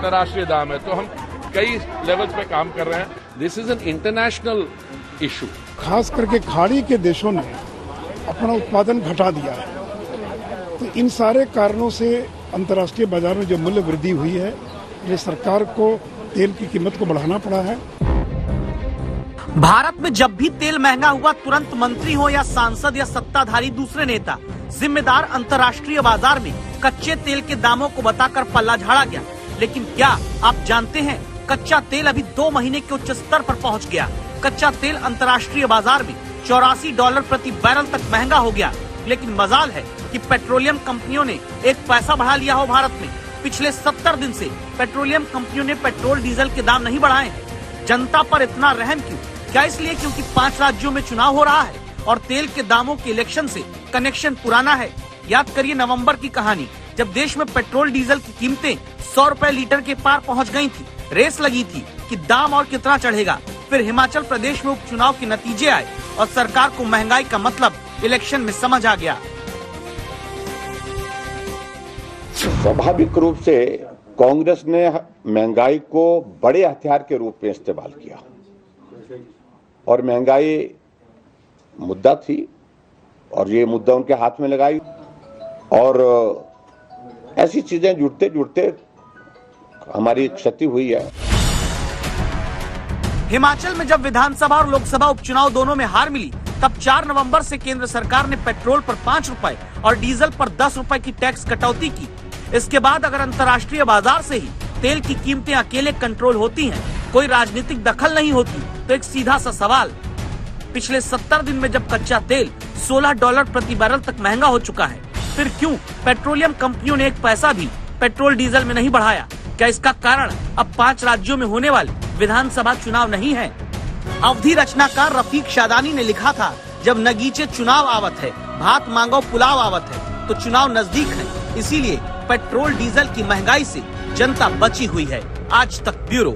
अंतर्राष्ट्रीय दाम है, तो हम कई लेवल्स पे काम कर रहे हैं। This is an international issue. खास करके खाड़ी के देशों ने अपना उत्पादन घटा दिया है, तो इन सारे कारणों से अंतर्राष्ट्रीय बाजार में जो मूल्य वृद्धि हुई है, ये सरकार को तेल की कीमत को बढ़ाना पड़ा है। भारत में जब भी तेल महंगा हुआ, तुरंत मंत्री हो या सांसद या सत्ताधारी दूसरे नेता, जिम्मेदार अंतर्राष्ट्रीय बाजार में कच्चे तेल के दामों को बताकर पल्ला झाड़ा गया। लेकिन क्या आप जानते हैं, कच्चा तेल अभी 2 महीने के उच्च स्तर पर पहुंच गया। कच्चा तेल अंतर्राष्ट्रीय बाजार में $84 प्रति बैरल तक महंगा हो गया। लेकिन मजाल है कि पेट्रोलियम कंपनियों ने एक पैसा बढ़ा लिया हो। भारत में पिछले 70 दिन से पेट्रोलियम कंपनियों ने पेट्रोल डीजल के दाम नहीं बढ़ाए हैं। जनता पर इतना रहम क्यों? क्या इसलिए क्योंकि 5 राज्यों में चुनाव हो रहा है और तेल के दामों के इलेक्शन से कनेक्शन पुराना है? याद करिए नवंबर की कहानी, जब देश में पेट्रोल डीजल की कीमतें 100 रुपए लीटर के पार पहुंच गई थी। रेस लगी थी कि दाम और कितना चढ़ेगा। फिर हिमाचल प्रदेश में उपचुनाव के नतीजे आए और सरकार को महंगाई का मतलब इलेक्शन में समझ आ गया। स्वाभाविक रूप से कांग्रेस ने महंगाई को बड़े हथियार के रूप में इस्तेमाल किया और महंगाई मुद्दा थी और ये मुद्दा उनके हाथ में लगाई और ऐसी चीजें जुड़ते जुड़ते हमारी क्षति हुई है। हिमाचल में जब विधानसभा और लोकसभा उपचुनाव दोनों में हार मिली, तब 4 नवंबर से केंद्र सरकार ने पेट्रोल पर 5 रुपए और डीजल पर 10 रुपए की टैक्स कटौती की। इसके बाद अगर अंतर्राष्ट्रीय बाजार से ही तेल की कीमतें अकेले कंट्रोल होती हैं, कोई राजनीतिक दखल नहीं होती, तो एक सीधा सा सवाल, पिछले 70 दिन में जब कच्चा तेल $16 प्रति बैरल तक महंगा हो चुका है, फिर क्यों पेट्रोलियम कंपनियों ने एक पैसा भी पेट्रोल डीजल में नहीं बढ़ाया? क्या इसका कारण अब 5 राज्यों में होने वाले विधानसभा चुनाव नहीं है? अवधि रचनाकार रफीक शादानी ने लिखा था, जब नगीचे चुनाव आवत है, भात मांगो पुलाव आवत है, तो चुनाव नजदीक है। इसीलिए पेट्रोल डीजल की महंगाई से जनता बची हुई है। आज तक ब्यूरो।